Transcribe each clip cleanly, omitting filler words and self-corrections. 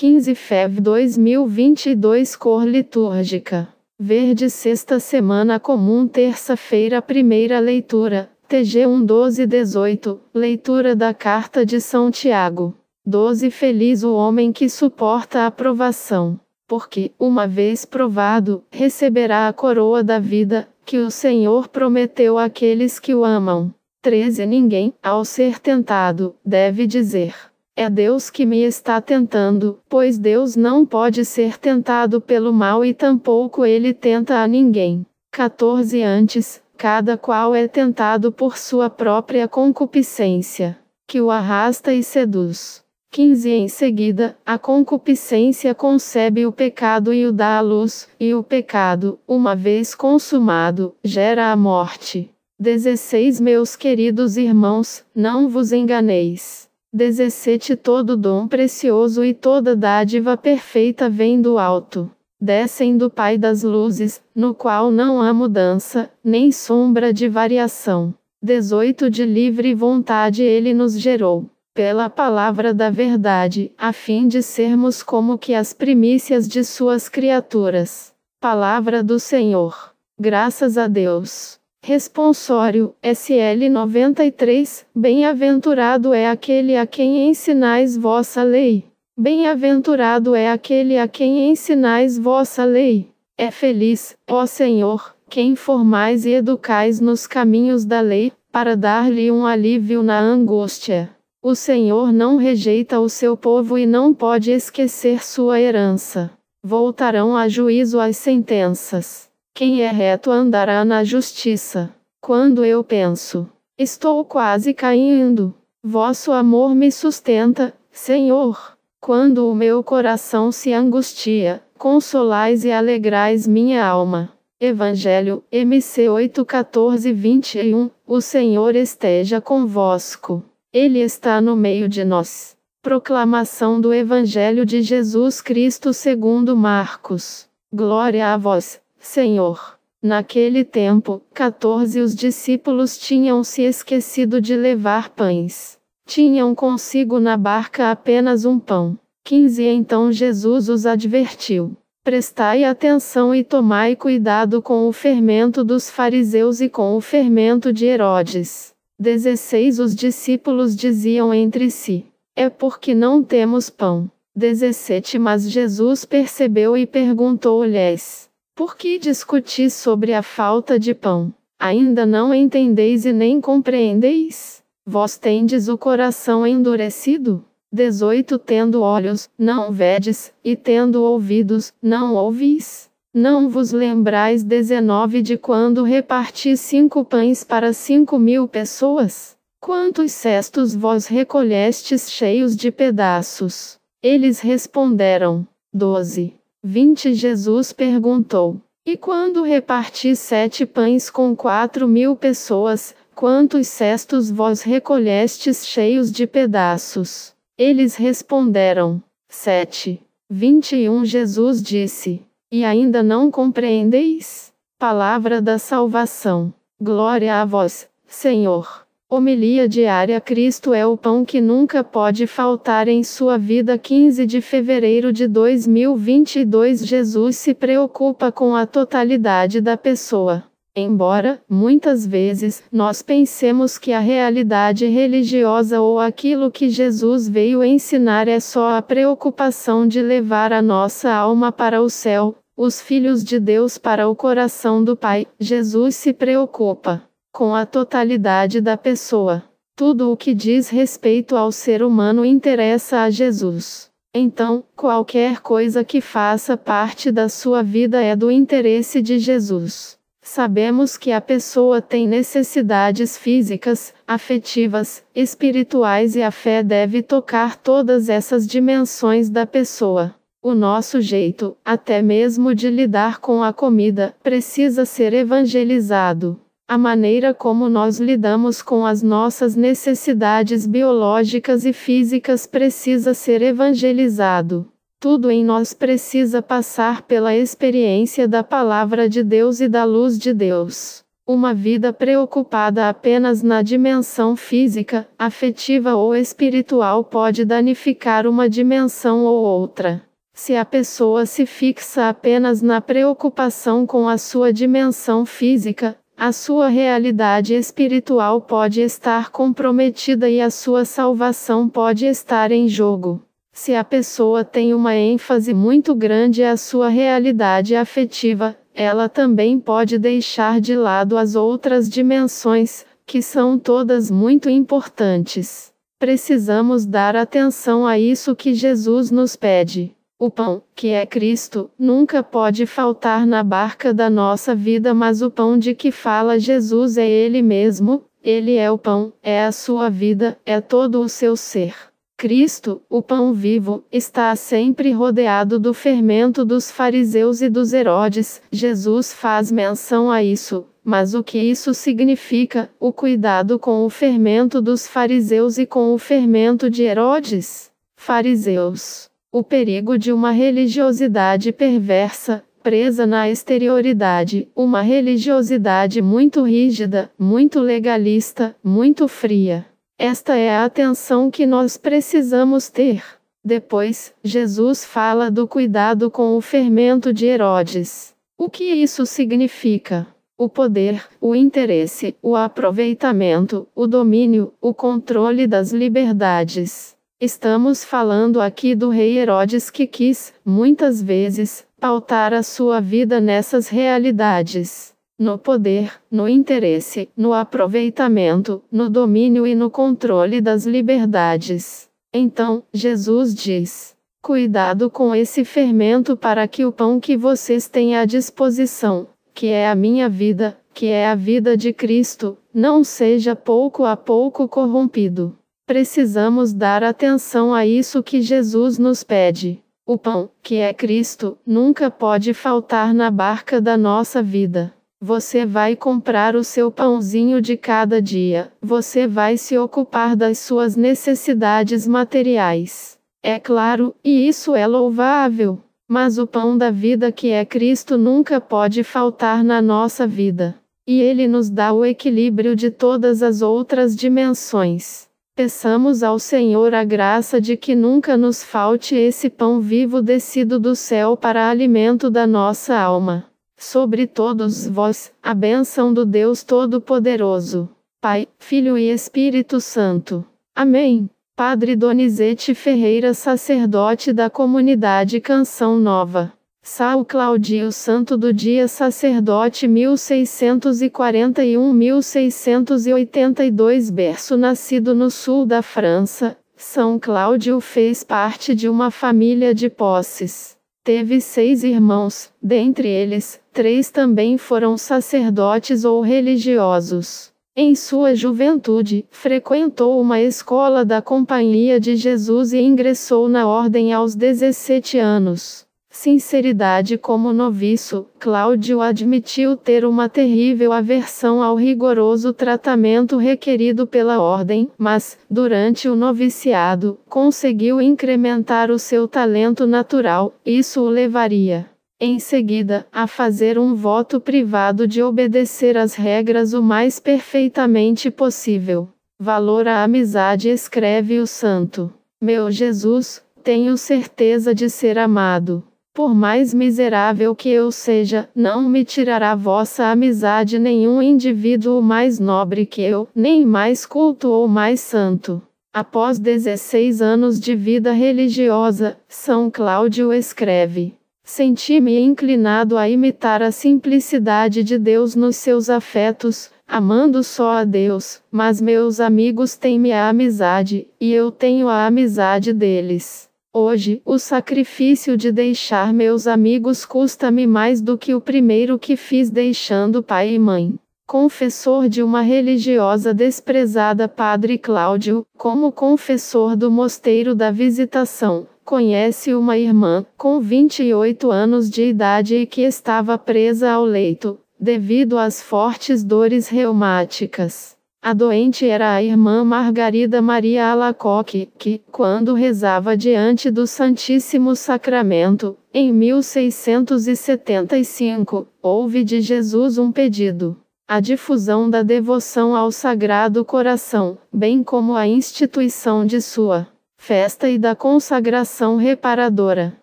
15 Fev 2022 Cor litúrgica: verde. Sexta semana comum, terça-feira. Primeira leitura, TG 1:12-18, leitura da carta de São Tiago. 12 Feliz o homem que suporta a provação, porque, uma vez provado, receberá a coroa da vida, que o Senhor prometeu àqueles que o amam. 13 Ninguém, ao ser tentado, deve dizer: é Deus que me está tentando, pois Deus não pode ser tentado pelo mal e tampouco ele tenta a ninguém. 14 Antes, cada qual é tentado por sua própria concupiscência, que o arrasta e seduz. 15 Em seguida, a concupiscência concebe o pecado e o dá à luz, e o pecado, uma vez consumado, gera a morte. 16 Meus queridos irmãos, não vos enganeis. 17 Todo dom precioso e toda dádiva perfeita vem do alto, descem do Pai das luzes, no qual não há mudança, nem sombra de variação. 18 De livre vontade ele nos gerou, pela palavra da verdade, a fim de sermos como que as primícias de suas criaturas. Palavra do Senhor. Graças a Deus. Responsório, SL 93, Bem-aventurado é aquele a quem ensinais vossa lei. Bem-aventurado é aquele a quem ensinais vossa lei. É feliz, ó Senhor, quem formais e educais nos caminhos da lei, para dar-lhe um alívio na angústia. O Senhor não rejeita o seu povo e não pode esquecer sua herança. Voltarão a juízo as sentenças. Quem é reto andará na justiça. Quando eu penso, estou quase caindo, vosso amor me sustenta, Senhor. Quando o meu coração se angustia, consolais e alegrais minha alma. Evangelho, MC 8:14-21, o Senhor esteja convosco. Ele está no meio de nós. Proclamação do Evangelho de Jesus Cristo segundo Marcos. Glória a vós, Senhor. Naquele tempo, 14 os discípulos tinham se esquecido de levar pães. Tinham consigo na barca apenas um pão. 15 Então Jesus os advertiu: prestai atenção e tomai cuidado com o fermento dos fariseus e com o fermento de Herodes. 16 Os discípulos diziam entre si: é porque não temos pão. 17 Mas Jesus percebeu e perguntou-lhes: por que discutis sobre a falta de pão? Ainda não entendeis e nem compreendeis? Vós tendes o coração endurecido? 18 Tendo olhos, não vedes, e tendo ouvidos, não ouvis? Não vos lembrais 19 de quando reparti 5 pães para 5.000 pessoas? Quantos cestos vós recolhestes cheios de pedaços? Eles responderam: 12. 20 Jesus perguntou: e quando reparti 7 pães com 4.000 pessoas, quantos cestos vós recolhestes cheios de pedaços? Eles responderam: 7. 21 Jesus disse: e ainda não compreendeis? Palavra da salvação. Glória a vós, Senhor. Homilia diária. Cristo é o pão que nunca pode faltar em sua vida. 15 de fevereiro de 2022 Jesus se preocupa com a totalidade da pessoa. Embora, muitas vezes, nós pensemos que a realidade religiosa ou aquilo que Jesus veio ensinar é só a preocupação de levar a nossa alma para o céu, os filhos de Deus para o coração do Pai, Jesus se preocupa com a totalidade da pessoa. Tudo o que diz respeito ao ser humano interessa a Jesus. Então, qualquer coisa que faça parte da sua vida é do interesse de Jesus. Sabemos que a pessoa tem necessidades físicas, afetivas, espirituais e a fé deve tocar todas essas dimensões da pessoa. O nosso jeito, até mesmo de lidar com a comida, precisa ser evangelizado. A maneira como nós lidamos com as nossas necessidades biológicas e físicas precisa ser evangelizado. Tudo em nós precisa passar pela experiência da palavra de Deus e da luz de Deus. Uma vida preocupada apenas na dimensão física, afetiva ou espiritual pode danificar uma dimensão ou outra. Se a pessoa se fixa apenas na preocupação com a sua dimensão física, a sua realidade espiritual pode estar comprometida e a sua salvação pode estar em jogo. Se a pessoa tem uma ênfase muito grande à sua realidade afetiva, ela também pode deixar de lado as outras dimensões, que são todas muito importantes. Precisamos dar atenção a isso que Jesus nos pede. O pão, que é Cristo, nunca pode faltar na barca da nossa vida, mas o pão de que fala Jesus é Ele mesmo, Ele é o pão, é a sua vida, é todo o seu ser. Cristo, o pão vivo, está sempre rodeado do fermento dos fariseus e dos Herodes. Jesus faz menção a isso, mas o que isso significa? O cuidado com o fermento dos fariseus e com o fermento de Herodes? Fariseus. O perigo de uma religiosidade perversa, presa na exterioridade, uma religiosidade muito rígida, muito legalista, muito fria. Esta é a atenção que nós precisamos ter. Depois, Jesus fala do cuidado com o fermento de Herodes. O que isso significa? O poder, o interesse, o aproveitamento, o domínio, o controle das liberdades. Estamos falando aqui do rei Herodes que quis, muitas vezes, pautar a sua vida nessas realidades. No poder, no interesse, no aproveitamento, no domínio e no controle das liberdades. Então, Jesus diz: cuidado com esse fermento para que o pão que vocês têm à disposição, que é a minha vida, que é a vida de Cristo, não seja pouco a pouco corrompido. Precisamos dar atenção a isso que Jesus nos pede. O pão, que é Cristo, nunca pode faltar na barca da nossa vida. Você vai comprar o seu pãozinho de cada dia. Você vai se ocupar das suas necessidades materiais. É claro, e isso é louvável. Mas o pão da vida que é Cristo nunca pode faltar na nossa vida. E Ele nos dá o equilíbrio de todas as outras dimensões. Peçamos ao Senhor a graça de que nunca nos falte esse pão vivo descido do céu para alimento da nossa alma. Sobre todos vós, a bênção do Deus Todo-Poderoso, Pai, Filho e Espírito Santo. Amém. Padre Donizete Ferreira, sacerdote da comunidade Canção Nova. São Claudio Santo do Dia, sacerdote 1641-1682. Berço. Nascido no sul da França, São Cláudio fez parte de uma família de posses. Teve 6 irmãos, dentre eles, 3 também foram sacerdotes ou religiosos. Em sua juventude, frequentou uma escola da Companhia de Jesus e ingressou na ordem aos 17 anos. Sinceridade. Como noviço, Cláudio admitiu ter uma terrível aversão ao rigoroso tratamento requerido pela ordem, mas, durante o noviciado, conseguiu incrementar o seu talento natural. Isso o levaria, em seguida, a fazer um voto privado de obedecer às regras o mais perfeitamente possível. Valor à amizade. Escreve o santo: meu Jesus, tenho certeza de ser amado. Por mais miserável que eu seja, não me tirará vossa amizade nenhum indivíduo mais nobre que eu, nem mais culto ou mais santo. Após 16 anos de vida religiosa, São Cláudio escreve: senti-me inclinado a imitar a simplicidade de Deus nos seus afetos, amando só a Deus, mas meus amigos têm-me a amizade, e eu tenho a amizade deles. Hoje, o sacrifício de deixar meus amigos custa-me mais do que o primeiro que fiz deixando pai e mãe. Confessor de uma religiosa desprezada. Padre Cláudio, como confessor do Mosteiro da Visitação, conhece uma irmã, com 28 anos de idade e que estava presa ao leito, devido às fortes dores reumáticas. A doente era a irmã Margarida Maria Alacoque, que, quando rezava diante do Santíssimo Sacramento, em 1675, houve de Jesus um pedido. a difusão da devoção ao Sagrado Coração, bem como a instituição de sua festa e da consagração reparadora.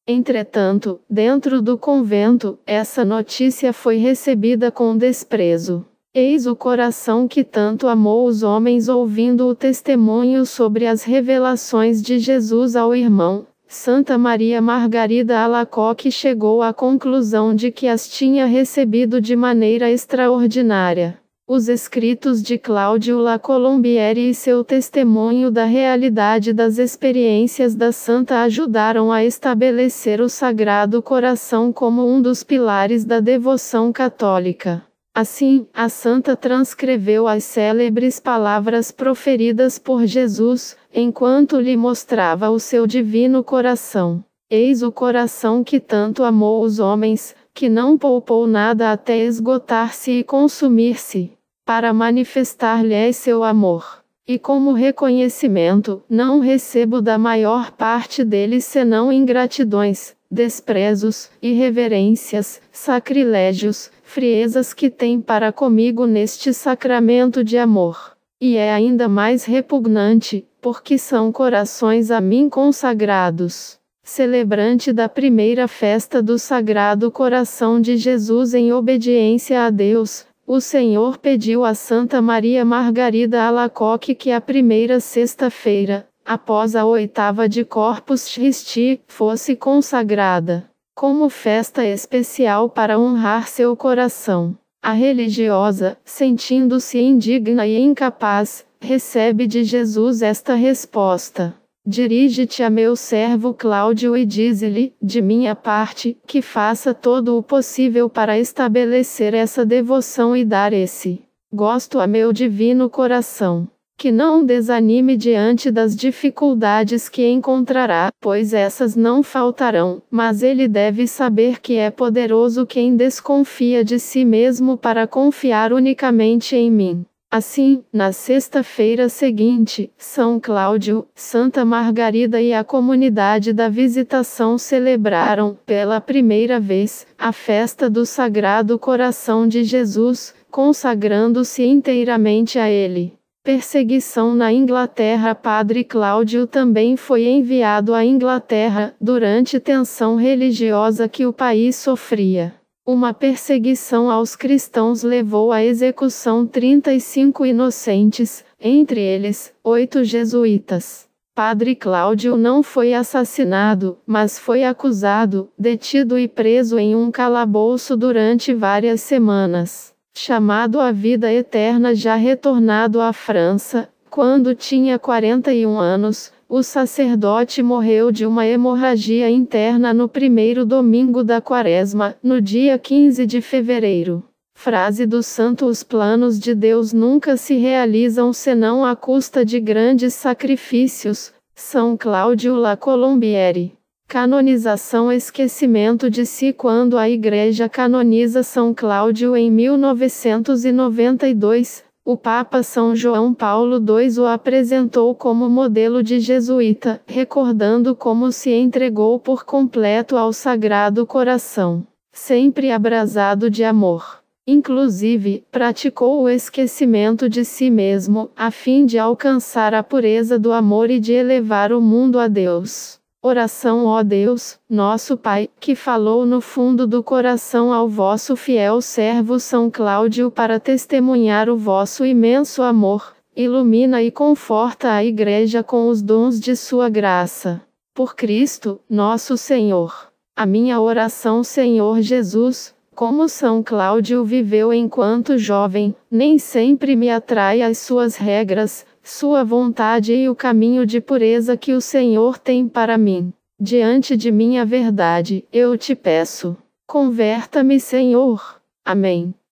Entretanto, dentro do convento, essa notícia foi recebida com desprezo. Eis o coração que tanto amou os homens, ouvindo o testemunho sobre as revelações de Jesus ao irmão Santa Maria Margarida Alacoque, chegou à conclusão de que as tinha recebido de maneira extraordinária. Os escritos de Cláudio La Colombiere e seu testemunho da realidade das experiências da santa ajudaram a estabelecer o Sagrado Coração como um dos pilares da devoção católica. Assim, a santa transcreveu as célebres palavras proferidas por Jesus, enquanto lhe mostrava o seu divino coração. Eis o coração que tanto amou os homens, que não poupou nada até esgotar-se e consumir-se, para manifestar-lhes seu amor. E como reconhecimento, não recebo da maior parte deles senão ingratidões, desprezos, irreverências, sacrilégios, friezas que têm para comigo neste sacramento de amor. E é ainda mais repugnante, porque são corações a mim consagrados. Celebrante da primeira festa do Sagrado Coração de Jesus em obediência a Deus, o Senhor pediu a Santa Maria Margarida Alacoque que a primeira sexta-feira, após a oitava de Corpus Christi, fosse consagrada como festa especial para honrar seu coração. A religiosa, sentindo-se indigna e incapaz, recebe de Jesus esta resposta: dirige-te a meu servo Cláudio e dize-lhe, de minha parte, que faça todo o possível para estabelecer essa devoção e dar esse gosto a meu divino coração. Que não desanime diante das dificuldades que encontrará, pois essas não faltarão, mas ele deve saber que é poderoso quem desconfia de si mesmo para confiar unicamente em mim. Assim, na sexta-feira seguinte, São Cláudio, Santa Margarida e a comunidade da Visitação celebraram, pela primeira vez, a festa do Sagrado Coração de Jesus, consagrando-se inteiramente a ele. Perseguição na Inglaterra. Padre Cláudio também foi enviado à Inglaterra, durante tensão religiosa que o país sofria. Uma perseguição aos cristãos levou à execução 35 inocentes, entre eles, 8 jesuítas. Padre Cláudio não foi assassinado, mas foi acusado, detido e preso em um calabouço durante várias semanas. Chamado à vida eterna, já retornado à França, quando tinha 41 anos, o sacerdote morreu de uma hemorragia interna no primeiro domingo da Quaresma, no dia 15 de fevereiro. Frase do santo: os planos de Deus nunca se realizam senão à custa de grandes sacrifícios. São Cláudio La Colombiere. Canonização. Esquecimento de si. Quando a Igreja canoniza São Cláudio em 1992, o Papa São João Paulo II o apresentou como modelo de jesuíta, recordando como se entregou por completo ao Sagrado Coração, sempre abrasado de amor. Inclusive, praticou o esquecimento de si mesmo, a fim de alcançar a pureza do amor e de elevar o mundo a Deus. Oração. Ó Deus, nosso Pai, que falou no fundo do coração ao vosso fiel servo São Cláudio para testemunhar o vosso imenso amor, ilumina e conforta a Igreja com os dons de sua graça. Por Cristo, nosso Senhor. A minha oração. Senhor Jesus, como São Cláudio viveu enquanto jovem, nem sempre me atrai as suas regras, sua vontade e o caminho de pureza que o Senhor tem para mim. Diante de minha verdade, eu te peço. Converta-me, Senhor. Amém.